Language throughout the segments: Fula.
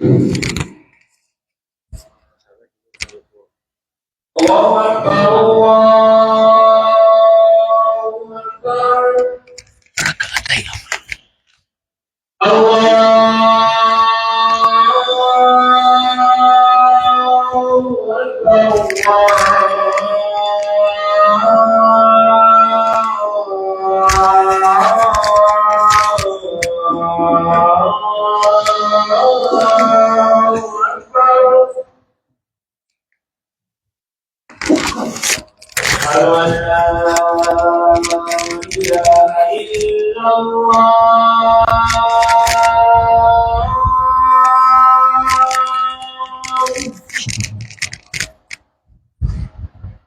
الله أكبر الله أكبر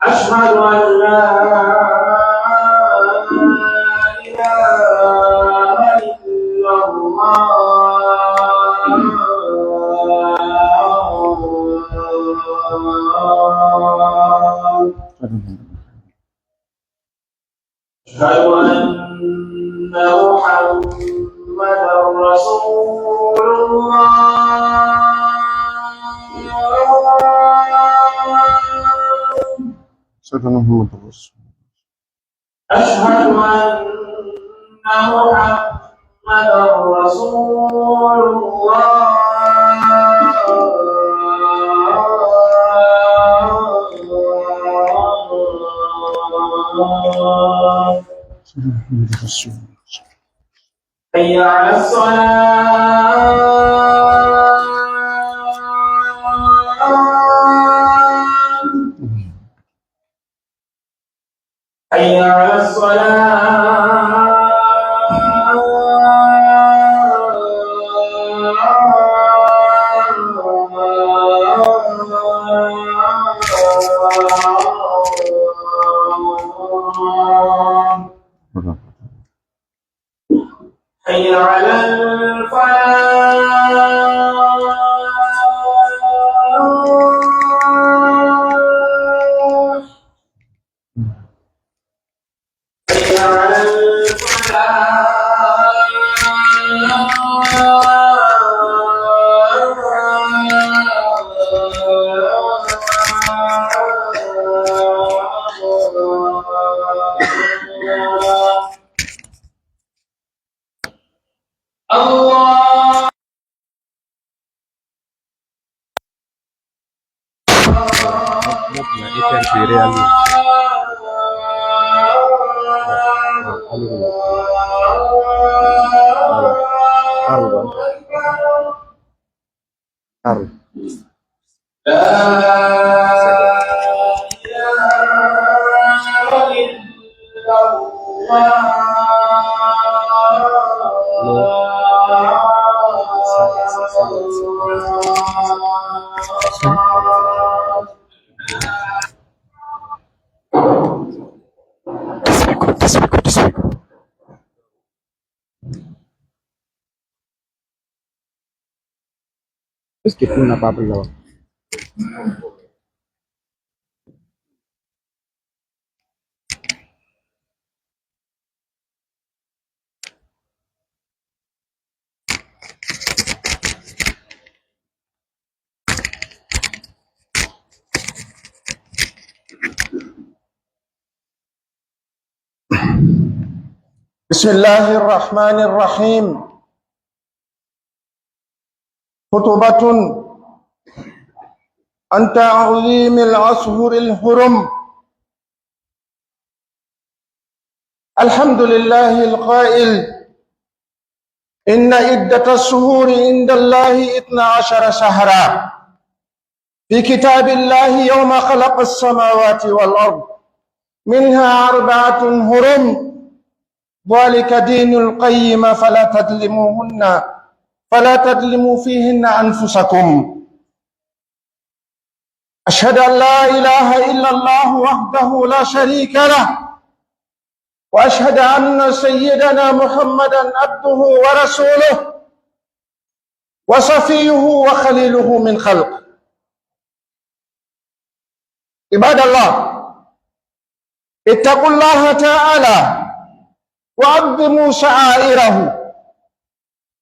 أشهد أن لا إله إلا الله أشهد أن محمدا رسول الله أشهد أن محمدا رسول الله أشهد أن محمدا رسول الله أشهد أن محمدا رسول الله حي على الصلاة حي على الصلاة حي على الفلاح حي على الفلاح الله ikan cereal haru لا إله إلا meskipun apa belum. بسم الله الرحمن الرحيم. خطبة عن تعظيم الأشهر الحرم. الحمد لله القائل إن عدة الشهور عند الله 12 شهرا في كتاب الله يوم خلق السماوات والأرض منها 4 حرم ذلك دين القيم فلا تظلموا فيهن أنفسكم. أشهد أن لا إله إلا الله وحده لا شريك له وأشهد أن سيدنا محمدا عبده ورسوله وصفيه وخليله من خلقه. عباد الله اتقوا الله تعالى وعظموا شعائره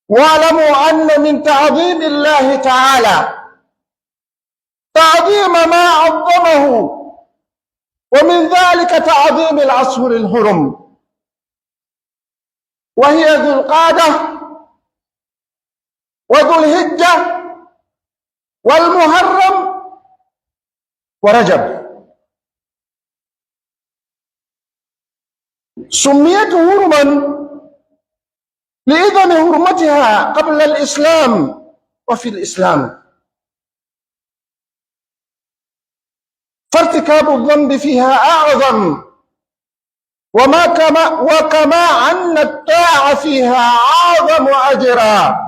واعلموا أن من تعظيم الله تعالى تعظيم ما عظمه، ومن ذلك تعظيم الأشهر الحرم، وهي ذو القعدة وذو الحجة والمحرم ورجب. سميت حرما لعظم حرمتها قبل الإسلام وفي الإسلام، فارتكاب الذنب فيها أعظم، وكما أن الطاعة فيها أعظم أجرا،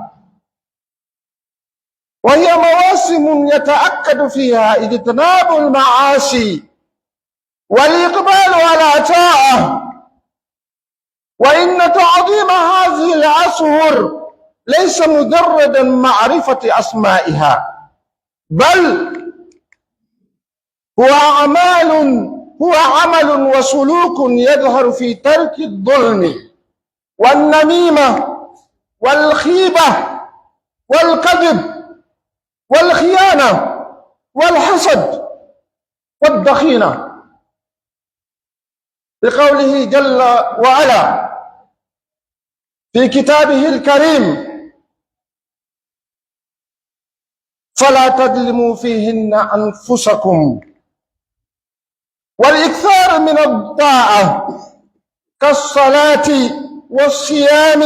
وهي مواسم يتأكد فيها اجتناب المعاصي والإقبال على طاعة. وإن تعظيم هذه الأشهر ليس مجرد معرفة أسمائها، بل هو عمل وسلوك يظهر في ترك الظلم والنميمة والخيبة والكذب والخيانة والحسد والضخينة، بقوله جل وعلا في كتابه الكريم: فلا تظلموا فيهن أنفسكم. والإكثار من الطاعة كالصلاة والصيام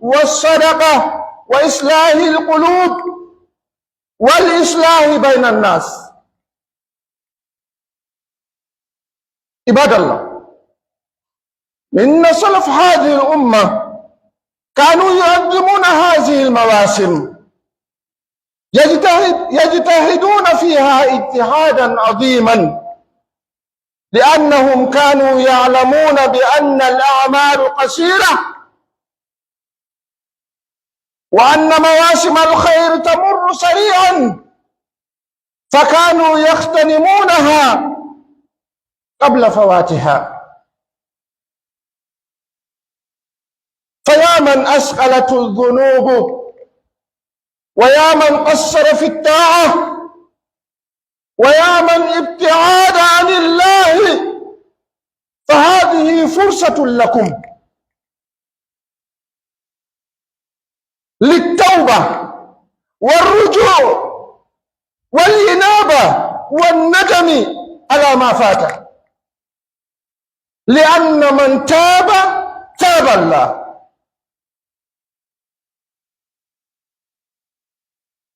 والصدقة وإصلاح القلوب والإصلاح بين الناس. عباد الله، إن سلف هذه الأمة كانوا يعظمون هذه المواسم، يجتهدون فيها اجتهادا عظيما، لأنهم كانوا يعلمون بأن الأعمال قصيرة، وأن مواسم الخير تمر سريعا، فكانوا يغتنمونها قبل فواتها. فيا من أثقلت الذنوب، ويا من قصر في الطاعة، ويا من ابتعاد عن الله، فهذه فرصة لكم للتوبة والرجوع والإنابة والندم على ما فات، لأن من تاب تاب الله.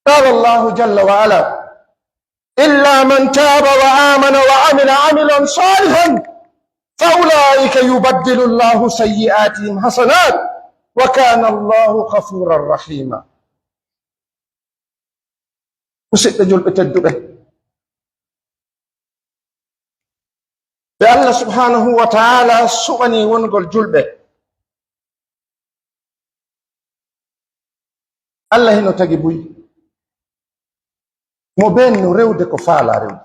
قال الله جل وعلا: إلا من تاب وآمن وعمل عملا صالحا فأولئك يبدل الله سيئاتهم حسنات وكان الله غفورا رحيما. musidɗo julɓe tedduɓe, ɓe Allah subhanahu wa ta'ala suɓani wongol julɓe, Allah heno tagi buy mo benno rewde ko faala rewde.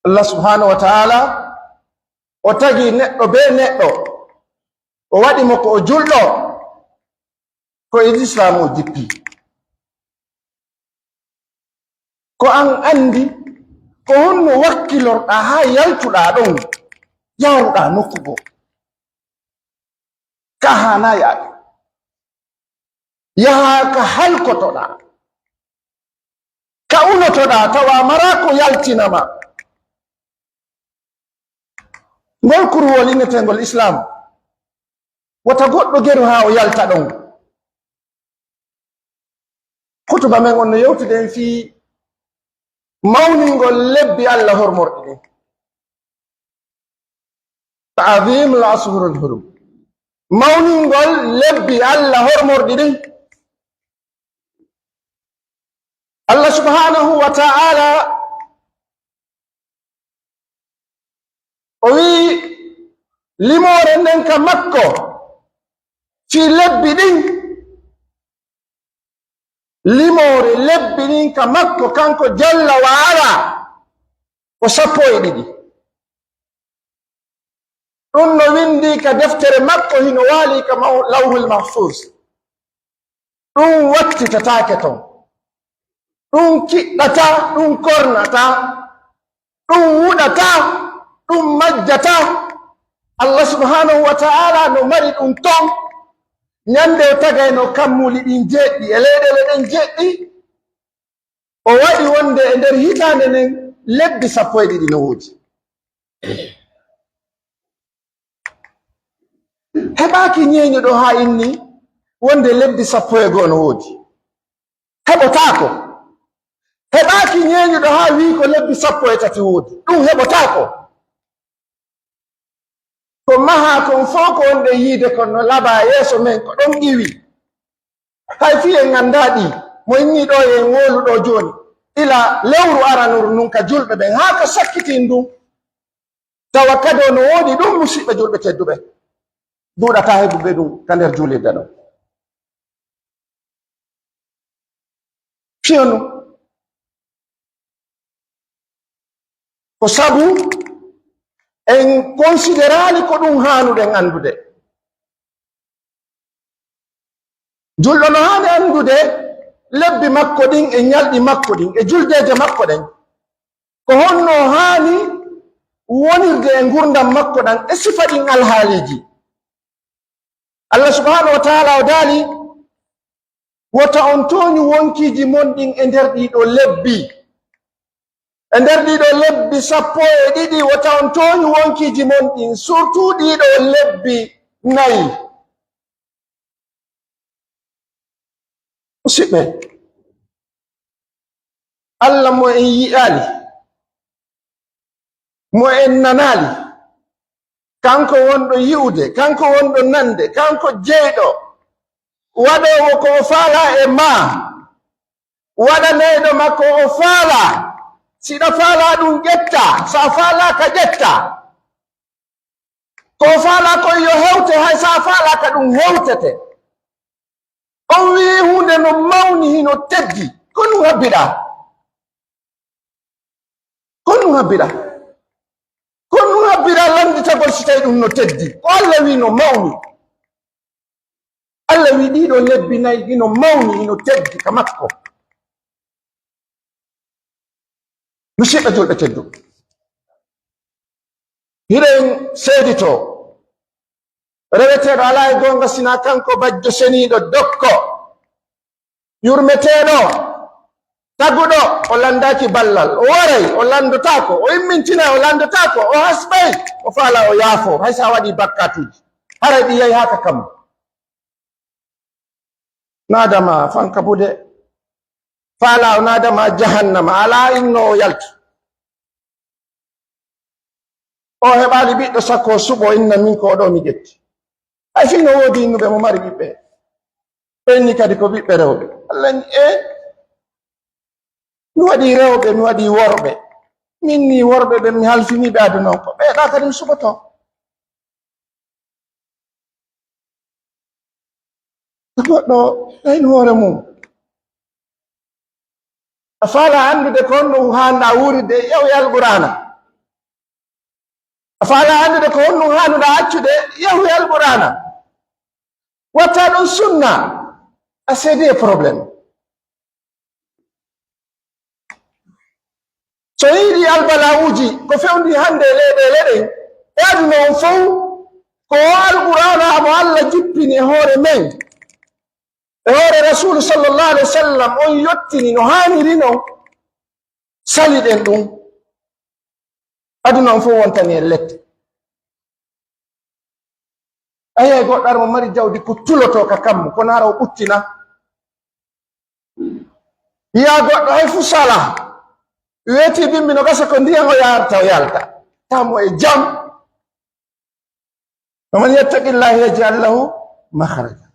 Allah subhanahu wa ta'ala o tagi neɗɗo be neɗɗo, o waɗi mo ko o julɗo, ko l'islam o jippi, ko an andi ko honno wakkilorɗa ha yaltuɗa ɗon yaruɗa nokkugo ka hana yaade, yaha ka halkotoɗa, ka unotoɗa tawa mara ko yaltinama. ngol kurwol innetengol islam wata goɗɗo geru ha o yalta ɗon. hutuba men on no yewtiden fi mawningol lebbi Allah hormorɗi ɗin, ta'zim al-ashhur al-hurum, mawningol lebbi Allah hormorɗi ɗin. Allah subhanahu wa ta'ala o wi limore nden ka makko fi lebbi ɗin, limore lebbi ɗin ka makko kanko jalla wa ala ko 12. ɗum no windi ka deftere makko hino waali ka lawhul mahfuz. ɗum wattitataake ton, ɗum kiɗɗata, ɗum kornata, ɗum wuɗata, ɗum majjata. Allah subhanahu wa ta'ala no mari ɗum ton nyande o tagayno kammuli ɗin jeɗɗi e leyɗele ɗen jeɗɗi o waɗi wonde e nder hitande nden lebbi 12 no woodi. heɓaki ñeeñuɗo ha inni wonde lebbi 12 no woodi, heɓotako. heɓaki ñeeñuɗo ha wi ko lebbi 13 woodi, ɗum heɓotako. ko maha kon fof ko wonde yiide kon no laba yeeso men ko ɗon ƴiwi. hay fi en gandaɗi mo inni ɗo en woluɗo joni ila lewru aranuru nun ka julɓe ɓen ha ko sakkitin ɗum tawa kado no woodi ɗum musidɓe julɓe tedduɓe duuɗata heɓuɓe ɗum ka nder julirde ɗo. fiyonu ko sabu en considerali ko ɗum hanuɗen andude. julɗo no hani andude lebbi makko ɗin e ñalɗi makko ɗin e juldeje makko ɗen, ko honno hani wonirde e gurdam makko ɗan e sifa ɗin alhaaliji. Allah subhanahu wa ta'ala o daali wota on toñu wonkiji monɗin e nder ɗiɗo lebbi. e nder ɗiɗo lebbi 12 wota on toñu wonkiji monɗin surtout ɗiɗo lebbi 4. musidɓe, Allah mo en yi'ali, mo en nanali, kanko wonɗo yi'ude, kanko wonɗo nande, kanko jeyɗo waɗowo ko o faala e ma, waɗaneyɗo makko o faala. siɗa faala ɗum ƴetta, sa faala ka ƴetta, ko faala kon yo hewte, hay sa faala ka ɗum hewtete. on wi hunde no mawni hino teddi, ko ɗum habbiɗa, ko ɗum habbiɗa, ko ɗum habbiɗa landitagol si tawi ɗum no teddi. ko Allah wi no mawni, Allah wi ɗiɗo lebbi 4 ɗino mawni hino teddi ka makko. musidɓe julɓe teddu, hiɗen seedito reweteɗo ala e gonga sina kanko bajjo seniɗo dokko yurmeteɗo taguɗo o landaki ballal, o waray o landotako, o immintina o landotako, o hasɓay, o faala o yaafo hay sa waɗi bakkatuji haray ɗi yahi haka kam nadama fanka bude faala o nadama jahannama ala inno o yaltu. o heɓali ɓiɗɗo sakko suɓo inna min ko oɗo mi ƴetti. hay fino woodi innuɓe mo mari ɓiɓɓe ɓenni kadi ko ɓiɓɓe rewɓe. Allah ni mi waɗi rewɓe mi waɗi worɓe, min ni worɓe ɓe mi halfiniɓe adunon ko ɓeeɗa kadi mi suɓoto. goɗɗo ɗayn hoore mum a faala andude ko honɗum handa wuurde yahu yalɓurana, a faala andude ko honɗum handuɗa accude yahu yalɓurana, watta ɗum sunna, a seedi e probléme. so yiɗi albalawuji ko fewndi hande leyɗele ɗen e aduna on fof ko alqur'ana mo Allah jippini e hoore men e hoore rasulu sallallahu alaihi wa sallam on yottini no haniri non saliɗen ɗum aduna on fof wontani en lette. ayi goɗɗar mo mari jawdi ko tuloto ka kammo kono ara o ɓuttina yiya goɗɗo hay fu sala weeti bimbi no gasa ko ndiyam o yarta o yalta tamo e jam. waman yattaqillahi yaj'al lahu makhraja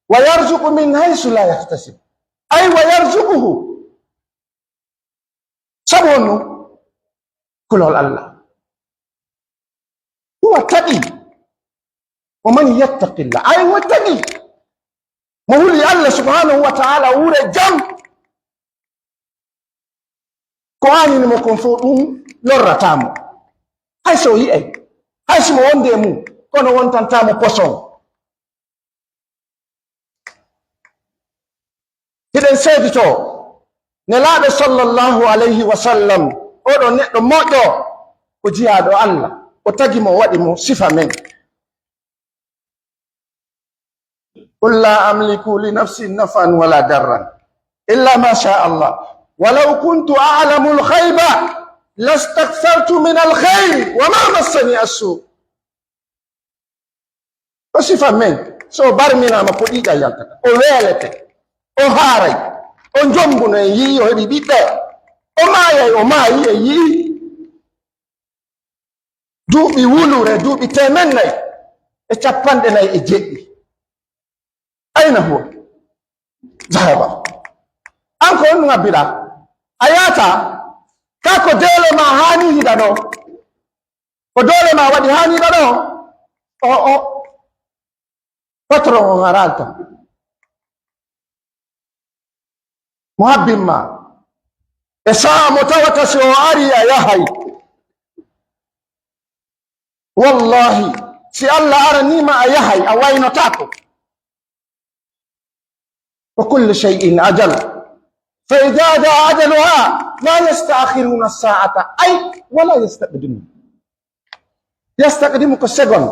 wa yarzuqu min haysu la yahtasib, ay wa yarzuquhu. sabu honno kulol Allah huwa taqi, waman yattaqillah ay wa taqi, mo huli Allah subhanahu wa ta'ala wure jam ko aaninimo kon fof ɗum lorratamo hay so yi'ay hay simo wonde mum kono wontantamo poson. Hiɗen seedito nelaaɗo sallallahu alayhi wa sallam oɗo neɗɗo moƴƴo ko jiyaaɗo Allah o tagi mo waɗi mo sifa men. qul la amliku li nafsi nafan wala darran illa ma sha Allah walau kuntu a'lamu al-ghayba lastakthartu min al-khayr wa ma massani as-su. O sifa men so barminama ko ɗiɗa yaltata o weelete o haaray o jombuno e yii o heɓi ɓiɓɓe o maayay o maayi e yii duuɓi wulure duuɓi 450 ayna huwa zahaba an ko on ngabbiɗa a yaata ka ko dole ma haani hiɗa ɗo ko dole ma waɗi haani hiɗa ɗo o patron on aralta mo habbinma e sa'a mo tawata si o ari a yahay wallahi si Allah aranima a yahay a waynotako wa kullu shay'in ajal fa idha jaa ajaluha la yasta'khiruna as-sa'ata ay wala yastaqdimu ko second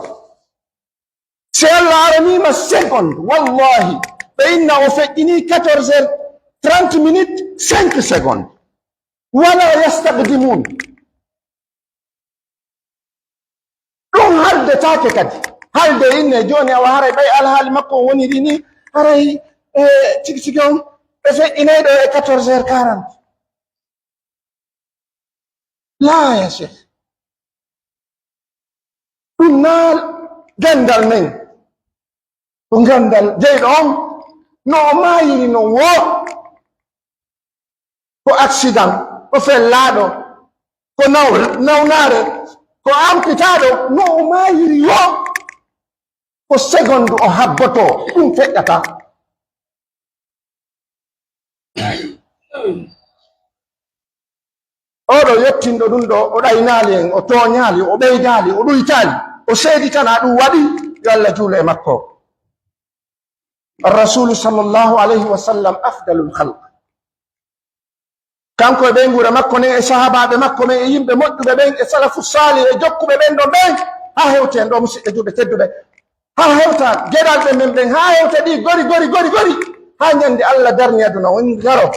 si Allah aranima second wallahi fa inna o feƴƴini 14h30 minutes 5 secondes wala yastaqdimun ɗum halde take kadi halde inne joni awa haray ɓay alhaali makko woni rini haray tigi tigi on ɓe feƴƴinayɗo e 14h40 la ya cheikh ɗum na gandal men ko gandal jeyɗo on no o mayiri no wo ko accident ko fellaɗo ko nawnare ko ampitaɗo no o mayiri yo ko seconde o habboto ɗum feƴƴata oɗo yettinɗo ɗum ɗo o ɗaynali en o toñali o ɓeydali o ɗuytali o seeditana ɗum waɗi yo Allah juula e makko. الرسول صلى الله عليه وسلم أفضل الخلق kanko e ɓe ngura makko nen e sahabaɓe makko men e yimɓe moƴƴuɓe ɓen e salafu sali e jokkuɓe ɓen ɗon ɓen ha hewte en ɗo musidɓe juɓe tedduɓe ha hewta geɗalɓe men ɓen ha hewta ɗi gori ha ñande Allah darni aduna woni garo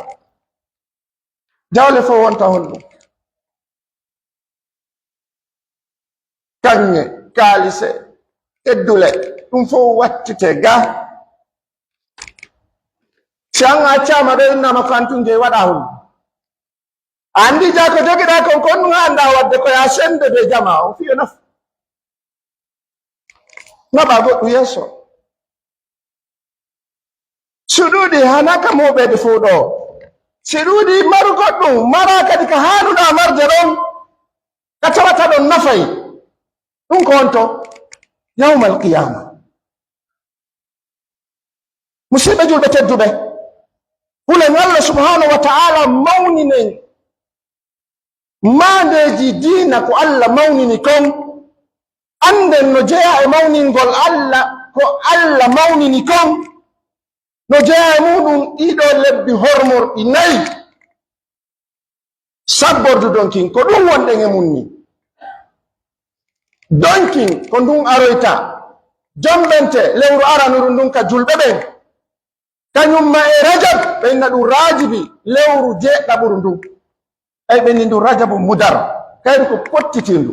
jawle fof wonta honɗum kaŋŋe kaalise teddule ɗum fof wattite ga si an accama ɗo innama ko antun je waɗa honɗum andi ja ko jogiɗa kon kon ɗum anda wadde koya sende be jama o fiyo nafu naɓa goɗɗo yeeso si ɗuuɗi hanaka moɓede fo ɗo si ɗuuɗi maru goɗɗum mara kadi ka hanuɗa marde ɗon ka tawata ɗon nafay ɗum ko wonto yawmal qiyama musidɓe julɓe tedduɓe hulen Allah subhanahu wa ta'ala mawninen mandeji diina ko Allah mawnini kon anden no jeeya e mawningol Allah ko Allah mawnini kon no jeeya e muɗum ɗiɗo lebbi hormorɗi 4 sabbordu donkin ko ɗum wonɗen e mum ni donkin ko ndun aroyta jombente lewru aranuru ndun ka julɓe ɓen kañumma e rajab ɓe inna ɗum rajibi lewru jeɗɗaɓuru ndun ay ɓe ni ndu rajabu mudar kayru ko pottitindu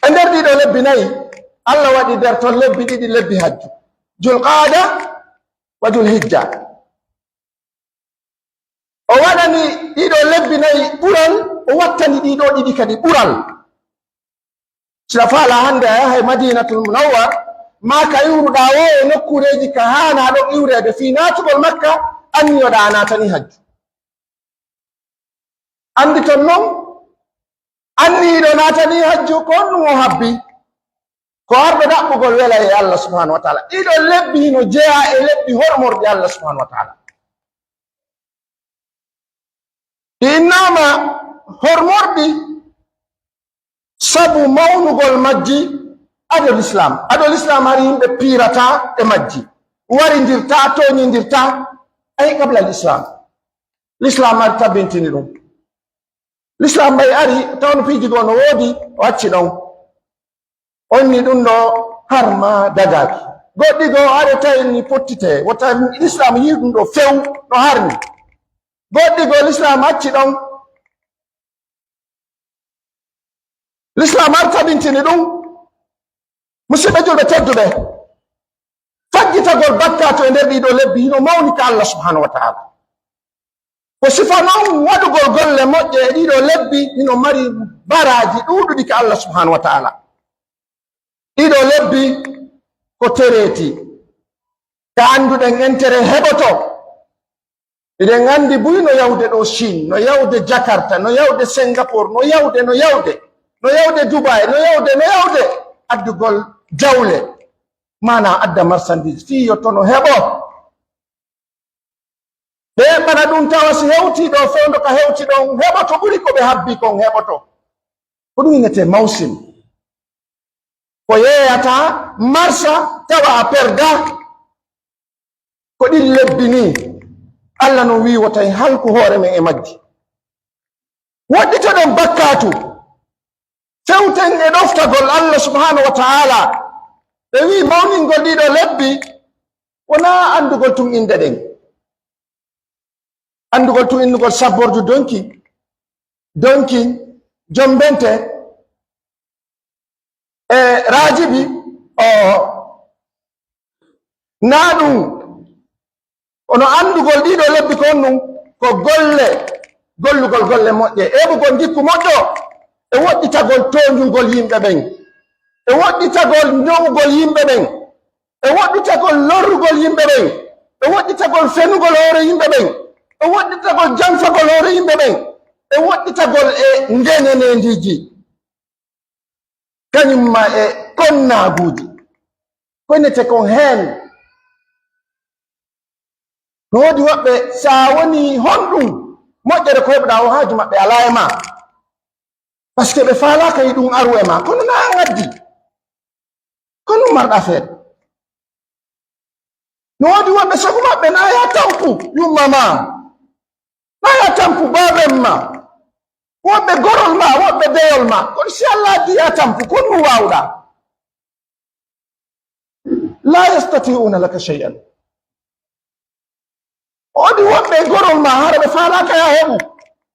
e nder ɗiɗo lebbi 4 Allah waɗi nder ton lebbi ɗiɗi lebbi hajju julqaada wa julhijja o waɗani ɗiɗo lebbi 4 ɓural o wattani ɗiɗo ɗiɗi kadi ɓural sila faala hande a yahay madinatul munawwar ma ka iwruɗa wo e nokkureji ka hanaɗo iwrede fi natugol makka anniyoɗa a natani hajju andi ton noon anniɗo natani hajju ko on ɗum o habbi ko arɗo ɗaɓɓugol wela e Allah subhanahu wa taala ɗiɗo lebbi no jeeya e lebbi hormorɗi Allah subhanahu wa taala ɗi innama hormorɗi sabu mawnugol majji adol islam hari yimɓe pirata e majji warindirta toñindirta ay qabla l'islam ari tabbintini ɗum l'islam mbay ari tawno piiji goo no woodi o acci ɗon onni ɗum ɗo harma dagaki goɗɗi goo are tawni pottite wota l'islam yi ɗum ɗo few no harmi goɗɗi goo l'islam acci ɗon l'islam ari tabintini ɗum musidɓe julɓe tedduɓe fajjitagol bakkato e nder ɗiɗo lebbi hino mawni ka Allah subhanahu wa ta'ala ko sifa noon waɗugol golle moƴƴe e ɗiɗo lebbi hino mari baraji ɗuɗuɗi ka Allah subhanahu wa ta'ala ɗiɗo lebbi ko tereti ka anduɗen entere heɓoto eɗen andi buy no yawde ɗo Chine no yawde Jakarta no yawde Singapore no yawde Dubai no yawde addugol jawle mana adda marchandise fi yottono heɓo ɓe bana ɗum tawa si hewti ɗo fewndo ka hewti ɗon heɓoto ɓuri ko ɓe habbi kon heɓoto ko ɗum inete mawsim ko yeyata marsa tawa a perda ko ɗin lebbi ni Allah no wi wotay halku hoore men e majji waɗɗitoɗen bakkatu fewten e ɗoftagol Allah subhanahu wa ta'ala ɓe wi mawningol ɗiɗo lebbi wona andugol tum inde ɗen andugol tum indugol sabbordu donki jombente e rajibi o na ɗum ono andugol ɗiɗo lebbi kon ɗum ko gollugol golle moƴƴe eɓugol gikku moƴƴo e woɗɗitagol toñugol yimɓe ɓen e woɗɗitagol ñowugol yimɓe ɓen e woɗɗitagol lorrugol yimɓe ɓen e woɗɗitagol fenugol hoore yimɓe ɓen e woɗɗitagol janfagol hoore yimɓe ɓen e woɗɗitagol e ngenenendiji kañumma e konnaguji konete kon heen no woodi woɓɓe sa woni honɗum moƴƴere ko heɓɗa o haaju maɓɓe ala e ma par ce que ɓe faalaka yi ɗum aru e ma kono na an addi kono marɗa feere no woodi woɓɓe sago maɓɓe na ya tampu yumma ma na ya tampu baben ma woɓɓe gorol ma woɓɓe deyol ma kono si Allah addi ya tampu kon nu wawɗa la yastati'una laka shay'an woodi woɓɓe gorol ma hara ɓe faalaka ya heɓu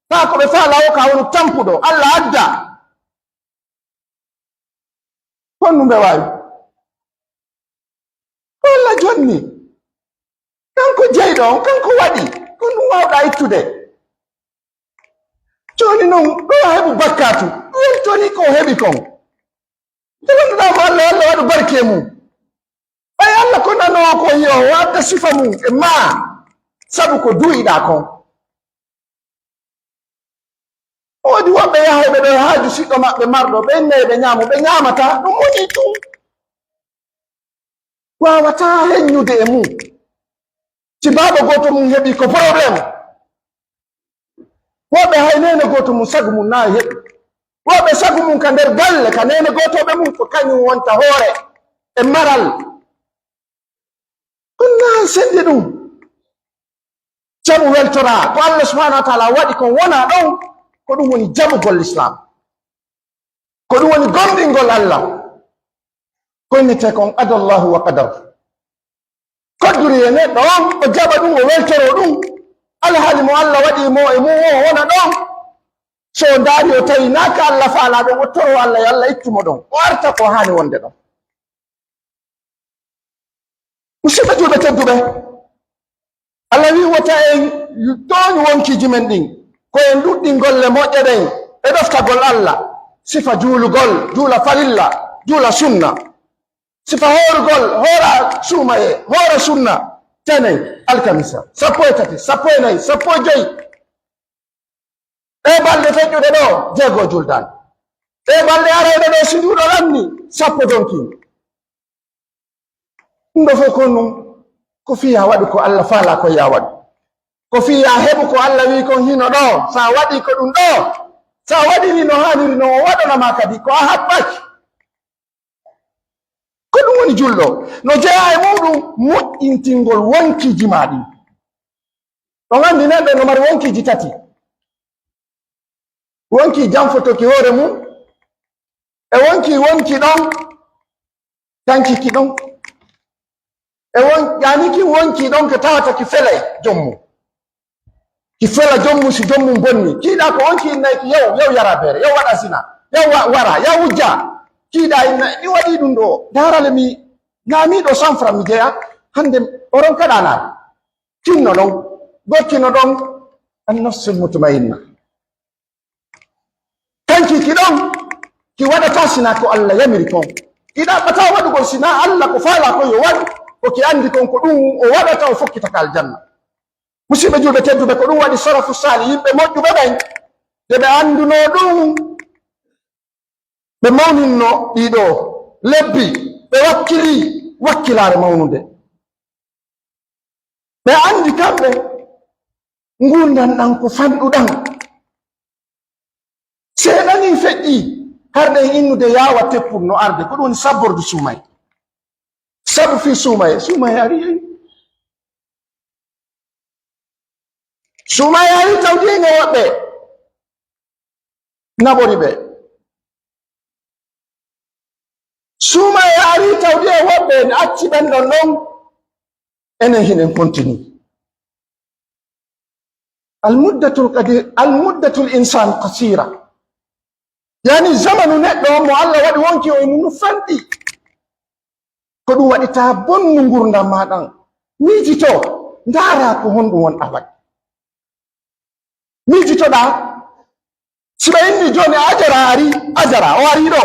taa ko ɓe faala o ka woni tampuɗo Allah adda kon nu ɓe wawi Allah jonni kanko jeyɗo on kanko waɗi ko ɗum wawɗa ittude joni noon ɗo heɓu bakkatu weltoni ko heɓi kon jogonɗuɗamo Allah Allah waɗu barke mum ɓay Allah ko nanowo ko yo o adda sifa mum e ma sabu ko duyiɗa kon woodi woɓɓe yahayɓe ɗo haaju siɗɗo maɓɓe marɗo ɓe innayi ɓe ñaamo ɓe ñaamata ɗum woni ɗum wawata heññude e mum si baaba goto mum heɓi ko probléme woɓɓe hay nene goto mum sagu mum na heɓi woɓɓe sagu mum ka nder galle ka nene gotoɓe mum ko kañum wonta hoore e maral ɗum na sendi ɗum jamu weltora ko Allah subhanahu wa taala waɗi kon wona ɗon ko ɗum woni jamugol l'islam ko ɗum woni gomɗingol Allah koynete kon adallahu wa qadar kodduri e neɗɗo on o jaɓa ɗum o weltoro ɗum alhaali mo Allah waɗi mo e mum o wona ɗon so ndaari o tawi naka Allah faala ɗon o toro Allah yo Allah ittumo ɗon o arta ko haani wonde ɗon musidɓe julɓe tedduɓe Allah wi wota en tooñ wonkiji men ɗin koyen ɗuɗɗi golle moƴƴe ɗen e ɗoftagol Allah sifa juulugol juula farilla juula sunna sifa horugol hora suumaye hora sunna tenen alkamisa 13 14 15 ɗe balɗe feƴƴuɗe ɗo jeego juldan ɗe balɗe arayɗe ɗo si nduɗo ranni 10 donki ɗum ɗo fof ko num ko fiya waɗu ko Allah faala ko ya waɗu ko fiya heɓu ko Allah wi kon hino ɗo sa waɗi ko ɗum ɗo sa waɗiri no haniri no o waɗanama kadi ko a haɓɓaki ko ɗum woni julɗo no jeeya e muɗum moƴƴintingol wonkiji ma ɗi on andi neɗɗo no mari wonkiji tati wonki janfotoki hoore mum e wonki ɗon tankiki ɗon e yaniki wonki ɗon ko tawata ki felay jommu ki fela jommu si jommum bonni kiiɗa ko wonki innayki yew yara beere yew waɗa sina yew wara yew wujja kiiɗa inna ɗi waɗi ɗum ɗo darale mi ñaamiɗo 100 francs mi jeeya hande oron kaɗanaɗe tinno ɗon gokkino ɗon annafsul mutmainna tankiki ɗon ki waɗata sina ko Allah yamiri kon ki ɗaɓɓata waɗugol sina Allah ko faala ko yo waɗu ko ki andi kon ko ɗum o waɗata o fokkita ka aljanna musidɓe julɓe tedduɓe ko ɗum waɗi sarafu sali yimɓe moƴƴuɓe ɓen de ɓe anduno ɗum ɓe mawninno ɗiɗo lebbi ɓe wakkili wakkilare mawnude ɓe andi kamɓe ngurdan ɗan ko fanɗuɗan seeɗani feƴƴi harɗen innude yawa teppur no arde ko ɗum woni sabborde suumay sabu fi suumay ari suumay ari tawdiŋe woɓɓe naɓori ɓe suumay ari tawdi e woɓɓe ne acci ɓen ɗon ɗon enen hinen continue almuddatul insan kasira yani zamanu neɗɗo mo Allah waɗi wonki o no fanɗi ko ɗum waɗita bonnu ngurdam maɗan miijito ndaara ko honɗum wonɗa waɗi miijitoɗa siɓe inni joni ajara o ari ɗo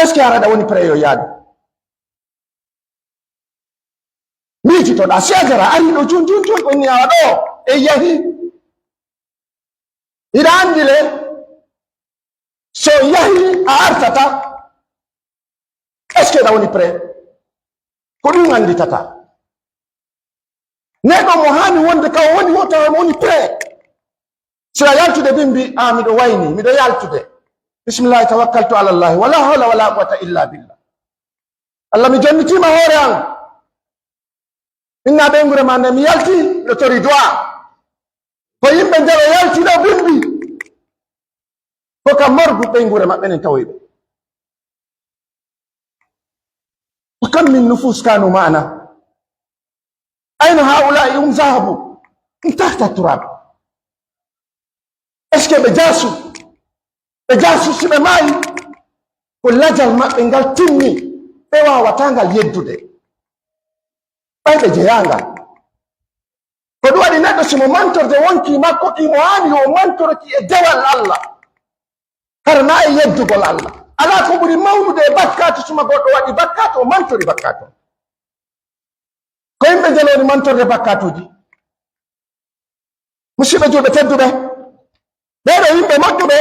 est ce que araɗa woni pré yo yaadu miijitoɗa si ajara ari ɗo jon onni awa ɗo e yahi iɗa andi le so yahi a artata est ce que ɗa woni pré ko ɗum anditata neɗɗo mo hani wonde kaw woni wotawa mo woni pré sira yaltude bimbi miɗo wayni miɗo yaltude bisimillahi tawakkaltu ala llahi wala hawla wala quwata illa billah Allah mi jonnitima hoore an inna ɓengure ma nde mi yalti ɗo tori do'a ko yimɓe ndeɓe yaltiɗo bimbi ko kam morgu ɓengure maɓɓe nen tawoyɓe وكم من نفوس كانوا معنا أين هؤلاء هم ذهبوا من تحت التراب اسكي بجاسو سيبه ماي كلاجل ما بنغال تيمي بوا واتانغال يدوده باي بجيانغال كدوا دي نادو سيمو مانتور دي وانكي ماكو كي مواني ومانتور كي ادوال الله كرنا يدوغل الله ala ko ɓuri mawnude e bakkato suma goɗɗo waɗi bakkato o mantori bakkato ko yimɓe jeloni mantorde bakkatuji musidɓe julɓe tedduɓe ɓeɗo yimɓe moƴƴuɓe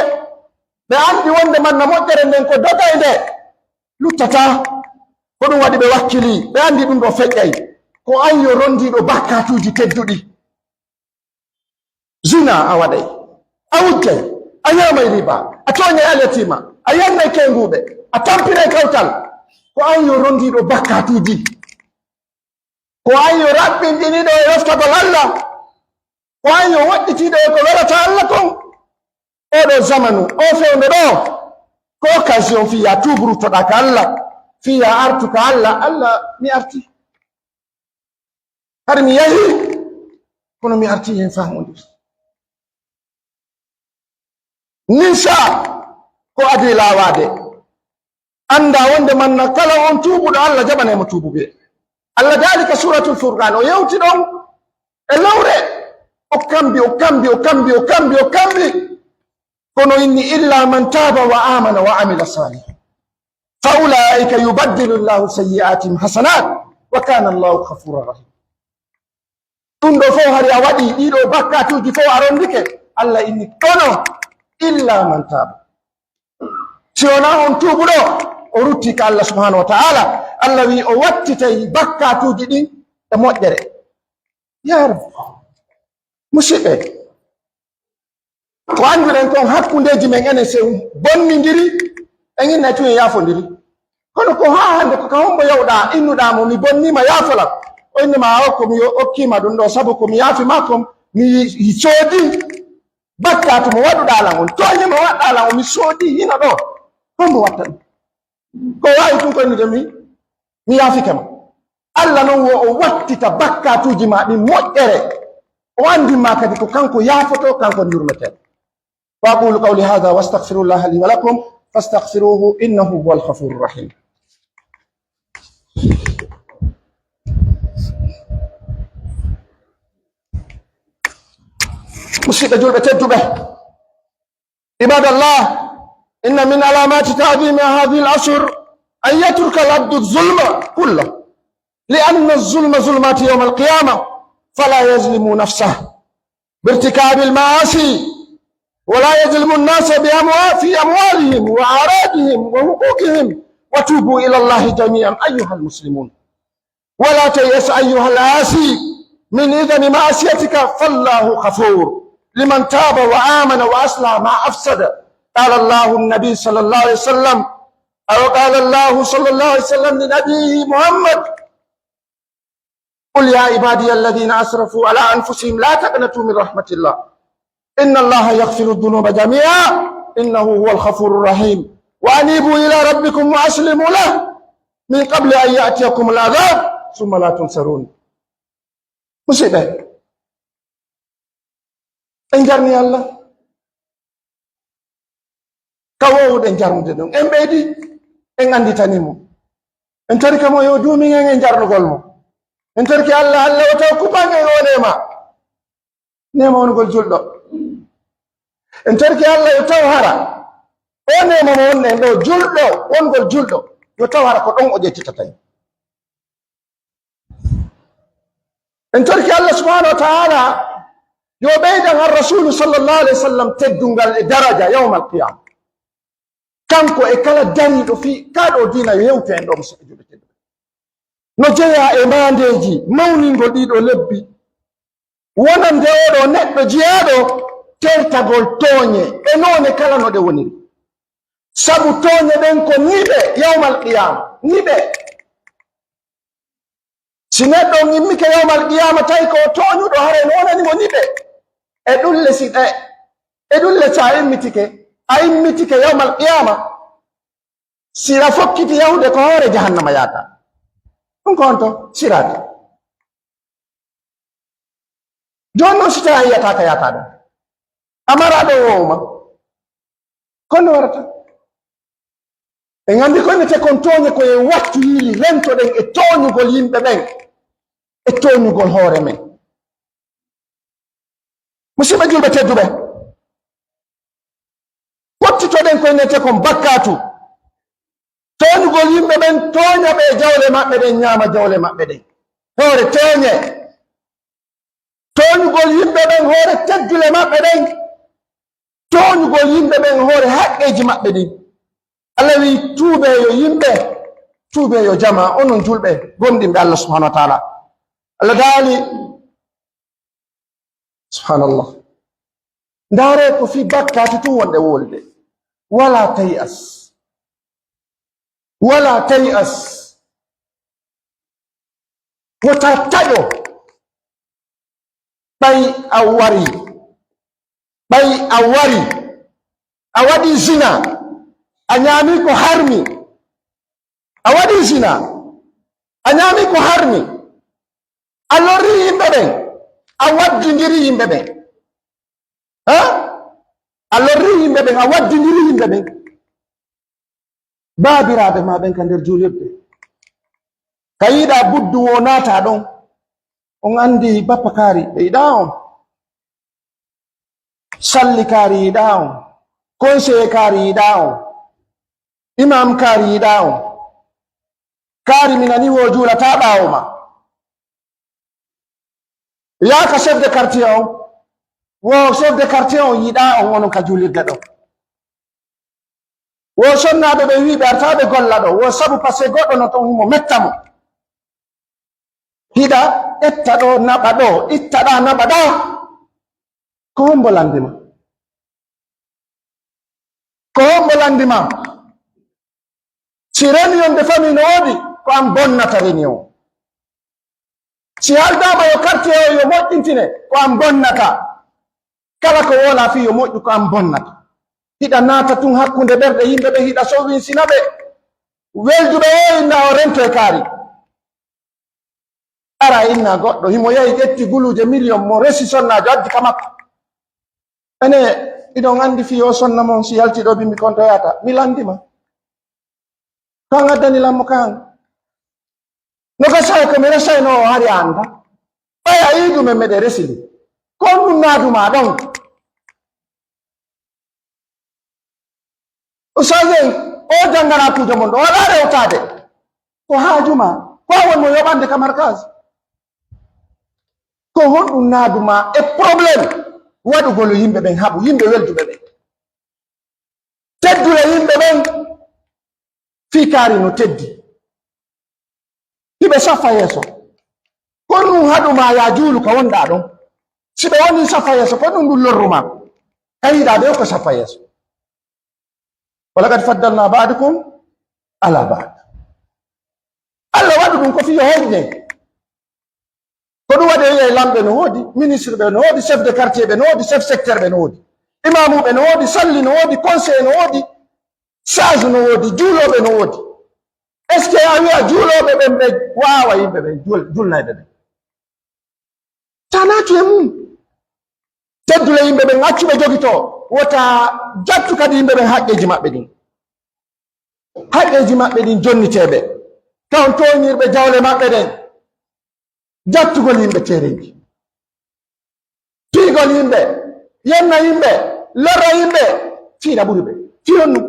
ɓe andi wonde manna moƴƴere nden ko doga e nde luttata ko ɗum waɗi ɓe wakkili ɓe andi ɗum ɗo feƴƴay ko an yo rondiɗo bakkatuji tedduɗi zina a waɗay a wujjay a ñamay riba a toñay alyatima a yannay kenguɓe a tampinay kawtal ko an yo rondiɗo bakkatuji ko an yo raɓɓinɗiniɗo e yoftagol Allah ko an yo waɗɗitiɗo e ko welata Allah kon oɗo zamanu o fewde ɗo ko occasion fiya tubrutoɗa ka Allah fiya artu ka Allah mi arti har mi yahi kono mi arti hen famude ninsa ko adi lawade anda wonde manna kala on tubuɗo Allah jaɓanemo tubuɓe Allah dalika suratul furqan o yewti ɗon e lawre o kambi kono inni illa man taba wa amana wa amila salih fa ulaika yubaddilu llahu sayyi'atihim hasanat wa kana Allahu ghafurur rahim ɗum ɗo fof hari a waɗi ɗiɗo bakkatuji fof a rondike Allah inni kono illa man taba si wona on tubuɗo o rutti ka Allah subhanahu wa ta'ala Allah wi o wattitay bakkatuji ɗin e moƴƴere ya rabbi musidɓe ko anduren kon hakkundeji men enen sew bonnidiri en inna tuye yafodiri kono ko ha hande ko ka hombo yawɗa innuɗa mo mi bonnima yafolam o innima o komi okkima ɗum ɗo sabu komi yaafima kom mi soodi bakkatu mo waɗuɗalan on toñe mo waɗɗalan o mi soodi hino ɗo hombo watta ɗum ko wawi tun ko innude mi yaafikema Allah non wo o wattita bakkatuji ma ɗi moƴƴere o andinma kadi ko kanko yaafoto kanko jurmeten وأقول قولي هذا واستغفر الله لي ولكم فاستغفروه إنه هو الغفور الرحيم. مسجد جلبة تدبه عباد الله إن من علامات تعظيم هذه العصر أن يترك العبد الظلم كله لأن الظلم ظلمات يوم القيامة فلا يظلم نفسه بارتكاب المعاصي ولا يظلم الناس في أموالهم وأعراضهم وحقوقهم وتوبوا إلى الله جميعا أيها المسلمون ولا تيأس أيها العاصي من إذن معصيتك فالله غفور لمن تاب وآمن وأصلح ما أفسد. قال الله النبي صلى الله عليه وسلم أو قال الله صلى الله عليه وسلم لنبيه محمد قل يا عبادي الذين أسرفوا على أنفسهم لا تقنطوا من رحمة الله إن الله يغفر الذنوب جميعا إنه هو الغفور الرحيم وأنيبوا إلى ربكم وأسلموا له من قبل أن يأتيكم العذاب ثم لا تنصرون. مصيبة إنجرني الله كوود إنجرم دينهم إمبيدي إن عندي تنيمو إن ترك ما يودومي إن إنجرن قلمو إن ترك الله وتوكبان ونما نما ونقول جلدو إن ترك الله يتوهرا ونما ونما جلدو ونقول جلدو يتوهرا كتون أجيتي تتاي إن ترك الله سبحانه وتعالى يبيدها الرسول صلى الله عليه وسلم تدنغ درجة يوم القيامة kanko e kala dariɗo fi kaɗo dina yo yewte en ɗo musidɓe julɓe tedduɓe no jeeya e mandeji mawningo ɗiɗo lebbi wonande oɗo neɗɗo jeyaɗo tertagol tooñe e noone kala no ɗe woniri sabu tooñe ɗen ko niɓe yawmal qiyama niɓe si neɗɗo immike yawmal qiyama tawi ko tooñuɗo hare no wonanimo niɓe e ɗulle siɗe e ɗulle sa immitike yawmal qiyama sira fokkiti yahude ko hoore jahannama yaata ɗum ko on to sirade joni noon si tawi a yiyataka yaata ɗum amaraɗo wowma konno warata e gandi konnete kon tooñe koye wattu yiili rentoɗen e tooñugol yimɓe ɓen e tooñugol hoore men musidɓe julɓe tedduɓe pottitoɗen koye nete kon bakkatu tooñugol yimɓe ɓen tooña ɓe jawle maɓɓe ɗen ñaama jawle maɓɓe ɗen hoore tooñe tooñugol yimɓe ɓen hoore teddule maɓɓe ɗen tooñugol yimɓe ɓen hoore haqqeji maɓɓe ɗin Allah wi tuube yo yimɓe tuube yo jama onon julɓe gonɗinɓe Allah subhanahu wa taala Allah daali subhanallah ndaare ko fi bakkati tun wonɗe wolde wala tay'as wota taƴo ɓay a wari a waɗi zina a ñaami ko harmi a waɗi zina a ñaami ko harmi a lorri yimɓe ɓen a waddindiri yimɓe ɓen a lorri yimɓe ɓen a waddindiri yimɓe ɓen baabiraɓe ma ɓen ka nder julirɗe ka yiɗa buddu wo naata ɗon on andi bappa kaari ɓe yiɗa on salli kaari yiɗa on conseiller kaari yiɗa on imam kaari yiɗa on kaari minani wo juulata ɓaawo ma yaaka chef de quartier on wo chef de quartier on yiɗa on onon ka julirde ɗo wo sonnaɓe ɓe wiɓe artaɓe golla ɗo wo sabu par ce que goɗɗo no ton himo metta mo hiɗa etta ɗo naɓa ɗo itta ɗa naɓa ɗa ko hombo landema ko hombo landima si réunion de famille no woodi ko an bonnata réunion si haldama yo quartier o yo moƴƴintine ko an bonnata kala ko wola fi yo moƴƴu ko an bonnata hiɗa naata tun hakkunde ɓerɗe yimɓe ɓe hiɗa sowinsina ɓe welduɓe o inna o rento e kaari ara inna goɗɗo himo yahi ƴetti guluje million mo resi sonnajo addi ka makko ene iɗon andi fi o sonna mon si yalti ɗo bimmi konto yata mi landima kan addani lammo kan no gasay ko mi resayno o hari anda ɓaya yiɗumen meɗe resili kon ɗum naaduma ɗon o sagen o jangana kujo mon ɗo waɗa rewtade ko haajuma ko wonmo yoɓande ka markage ko honɗum naaduma e probléme waɗugol yimɓe ɓen haɓu yimɓe welduɓe ɓen teddure yimɓe ɓen fii kaari no teddi hiɓe safa yeeso ko ɗum haɗuma ya juulu ka wonɗa ɗon si ɓe woni safa yeeso ko ɗum ɗum lorruma ka yiɗa ɓe ko safa yeeso walakad faddalna ba'dakum ala ba'd allah waɗu ɗum ko fiyo hoƴƴe ko ɗum waɗi wiye lamɓe no woodi ministre ɓe no woodi chef de quartier ɓe no woodi chef secteur ɓe no woodi imamuɓe no woodi salli no woodi conseil no woodi sage no woodi juuloɓe no woodi est ce que a wiya juuloɓe ɓen ɓe wawa yimɓe ɓen julnayɓe ɓen tanatu e mum teddule yimɓe ɓen accuɓe jogito wota jattu kadi yimɓe ɓen haqqeji maɓɓe ɗin jonniteɓe taw toñirɓe jawle maɓɓe ɗen jattugol yimɓe tereji fiigol yimɓe yenna yimɓe lorra yimɓe fiina ɓuri ɓe fiyonnu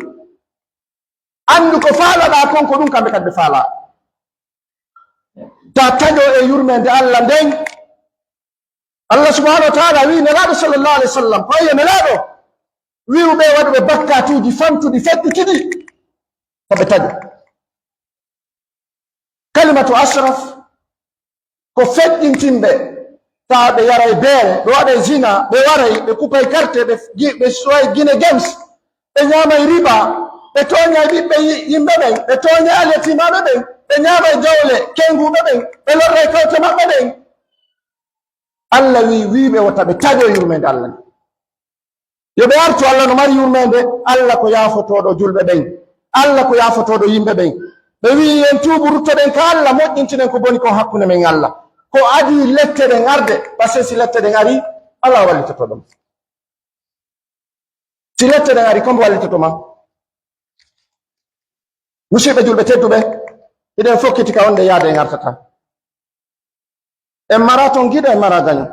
andu ko faalaɗa kon ko ɗum kamɓe kadi ɓe faala ta taƴo e yurmede allah nden allah subhanahu wa taala wi nelaɗo sallllahu alayhi wa sallam ko yiye nelaɗo wiwɓe waɗuɓe bakkatuji famtuɗi feɗɗitiɗi koɓe taƴo kalimatu ashraf ko feɗɗintinɓe tawa ɓe yaray beere ɓe waɗay zina ɓe waray ɓe kupay carte ɓe soay guine games ɓe ñamay riba ɓe toñay ɓiɓɓe yimɓe ɓen ɓe toñay alyatimaɓe ɓen ɓe ñamay jawle kenguɓe ɓen ɓe lorray kawte maɓɓe ɓen allah wiɓe wota ɓe taƴo yurmede allah ni yo ɓe artu allah no mari yurmede allah ko yafotoɗo julɓe ɓen allah ko yafotoɗo yimɓe ɓen ɓe wi en tuubu ruttoɗen ka allah moƴƴintinen ko boni kon hakkunde men allah ko adi lette ɗen arde pasque si lette ɗen ari allah wallitoto ɗum si lette ɗen ari kombo wallitotoma musidɓe julɓe tedduɓe eɗen fokkiti ka wonde yaade en artata en mara toon giɗo en mara gaño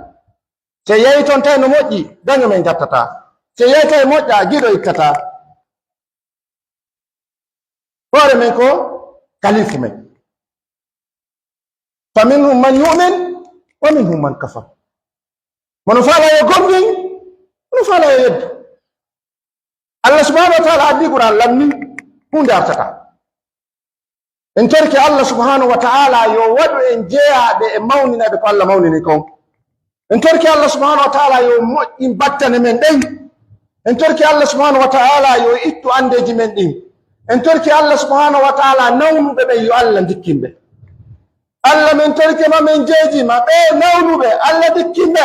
so yeyi toon tawi no moƴƴi gaño men jattata so yeyi tawi moƴƴa giɗo ittata hoore men ko kalifu men fa minhum man yumin wa minhum man kafar mono faala yo gomɗin mono faala yo yeddu allah subhanahu wa taala addi quran lamni hunde artata en torki allah subhanahu wa taala yo waɗu en jeeyaɓe e mawninaɓe ko allah mawnini kon en torki allah subhanahu wa taala yo moƴƴin battane men ɗen en torki allah subhanahu wa taala yo ittu andeji men ɗin en torki allah subhanahu wa taala nawnuɓe ɓen yo allah dikkinɓe allah min torkima min jeejima ɓe nawnuɓe allah dikkinɓe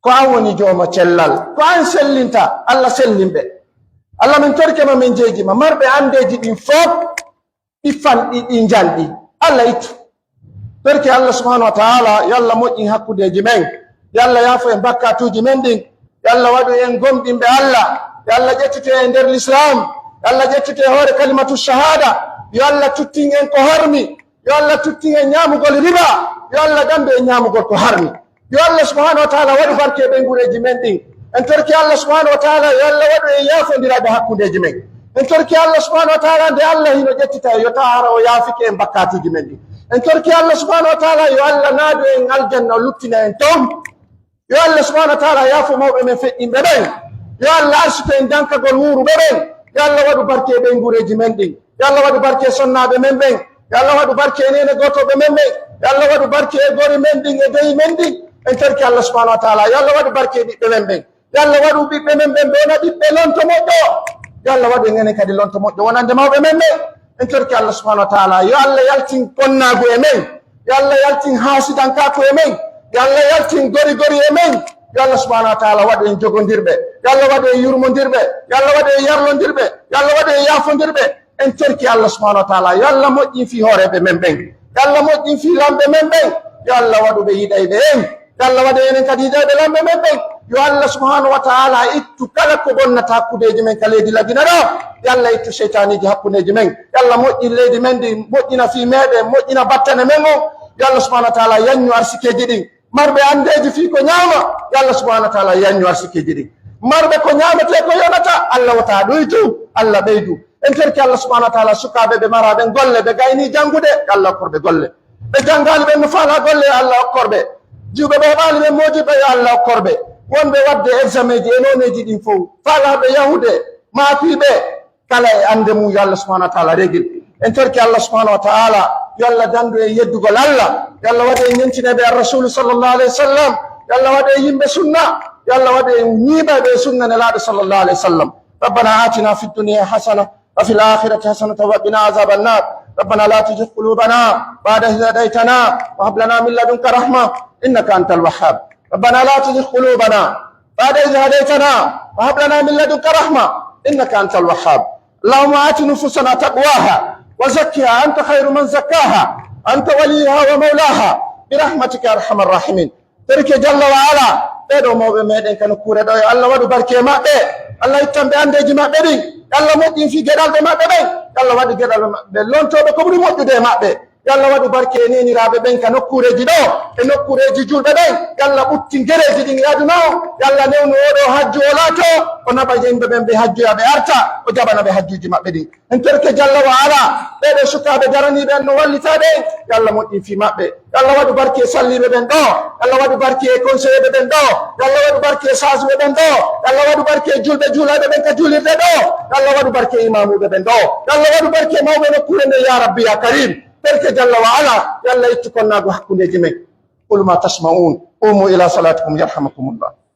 ko an woni jooma cellal ko an sellinta allah sellinɓe allah min torkima min jeejima marɓe andeji ɗin fof ɗiffan ɗi jalɗi allah ittu torki allah subhanahu wa taala yo allah moƴƴin hakkudeji men yo allah yaafo en bakkatuji men ɗin yo allah waɗu en gomɗinɓe allah yo allah ƴettite e nder l'islam yo allah ƴettite hoore kalimatu shahada yo allah tuttin en ko harmi yo allah tuttin en ñamugol riba yo allah ɗambe en ñamugol ko harmi yo allah subhanahu wa taala waɗu barke ɓe gureji men ɗin en torki allah subhanahu wa taala yo allah waɗu en yaafodiraɓe hakkudeji men en torki allah subhanahu wa taala nde allah hino ƴettita yo tahara o yaafike en bakkatuji men ɗin en torki allah subhanahu wa taala yo allah naadu en aljanna o luttina en toon yo allah subhanahu wa taala yaafo mawɓe men feƴƴinɓe ɓen yo allah arsito en dankagol wuuruɓe ɓen yo allah waɗu barke ɓe gureji men ɗin yo allah waɗu barke sonnaɓe men ɓen yo allah waɗu barke e nene gotoɓe men ɓen yo allah waɗu barke e gori men ɗin e deyi men ɗin en torki allah subhanahu wa taala yo allah waɗu barke e ɓiɓɓe men ɓen yo allah waɗu ɓiɓɓe men ɓen ɓe wona ɓiɓɓe lonto moƴƴo yalla waɗu ngene kadi lonto moƴƴo wonande mawɓe men ɓe en torki Allah subhanahu wa ta'ala yo Allah yaltin konnago e men yo Allah yaltin hasidankako e men yo Allah yaltin gori e men yo Allah subhanahu wa ta'ala waɗu en jogodirɓe yo Allah waɗu en yurmodirɓe yo Allah waɗu en yarlodirɓe yo Allah waɗu en yafodirɓe en torki Allah subhanahu wa ta'ala yo Allah moƴƴin fi hooreɓe men ɓen yo Allah moƴƴin fi lamɓe men ɓen yo Allah waɗuɓe yiɗayɓe en yo Allah waɗu enen kadi yiɗayɓe lamɓe men ɓen yo Allah subhanahu wa ta'ala ittu kala ko bonnata hakkudeji men ka leydi Lagina ɗo yo Allah ittu seytaniji hakkudeji men yo Allah moƴƴin leydi men ndi moƴƴina fi meɗen moƴƴina battane men o yo Allah subhanahu wa ta'ala yanñu arsikeji ɗin marɓe andeji fi ko ñaama yo Allah subhanahu wa ta'ala yanñu arsikeji ɗin marɓe ko ñaamete ko yonata Allah wata ɗoytu Allah ɓeydu en terki Allah subhanahu wa ta'ala sukaɓe ɓe maraɓen golle ɓe gayni janngude yo Allah hokkorɓe golle ɓe janngali ɓen no faala golle yo Allah hokkorɓe juuɓe ɓe heɓali ɓe moodiɓe yo Allah hokkorɓe wonɓe wadde examen ji e noneji ɗin fof faalaɓe yahude maafiɓe kala e ande mum yo Allah subhanahu wa ta'ala regil en torki Allah subhanahu wa ta'ala yo Allah dandu e yeddugol Allah yo Allah waɗe e ñentineɓe ar rasulu sallllahu alayhi wa sallam yo Allah waɗe e yimɓe sunna yo Allah waɗe e ñiiɓeɓe e sunna nelaɗo sallllahu alayhi wa sallam ربنا آتنا في الدنيا حسنة وفي الآخرة حسنة وقنا عذاب النار ربنا لا تزغ قلوبنا بعد إذ هديتنا وهب لنا من لدنك رحمة إنك أنت الوهاب ربنا لا تزغ قلوبنا بعد إذ هديتنا وهب لنا من لدنك رحمة إنك أنت الوهاب اللهم آت نفوسنا تقواها وزكها أنت خير من زكاها أنت وليها ومولاها برحمتك يا أرحم الراحمين ترك جل وعلا ɓeɗo mawɓe meɗen kano kuure ɗo yo Allah waɗu barke maɓɓe Allah ittanɓe andeji maɓɓe ɗin Allah moƴƴin fi geɗalɓe maɓɓe ɓen Allah waɗu geɗalɓe maɓɓe lontoɓe ko ɓuri moƴƴude e maɓɓe yalla waɗu barke e neniraɓe ɓen ka nokkureji ɗo e nokkureji julɓe ɓen yalla ɓutti gereji ɗin aduna o yalla newnu oɗo hajju o laato o naɓa yimɓe ɓen ɓe hajjuyaɓe arta o jaɓana ɓe hajjuji maɓɓe ɗin en torke jalla wa ala ɓeɗe sukaɓe daraniɓe en no wallitaɓe yalla moƴƴin fi maɓɓe yalla waɗu barke e salliɓe ɓen ɗo yalla waɗu barke e conseillé ɓen ɗo yalla waɗu barke e sageɓe ɓen ɗo yalla waɗu barke e julɓe juulaɓe ɓen ka julirɗe ɗo yalla waɗu barke e imamuɓe ɓen ɗo yalla waɗu barke e mawɓe nokkure nde ya rabbi ya karim بركة جل وعلا يلا يتكون ناقو حكو نجمي قل ما تسمعون قوموا إلى صلاتكم يرحمكم الله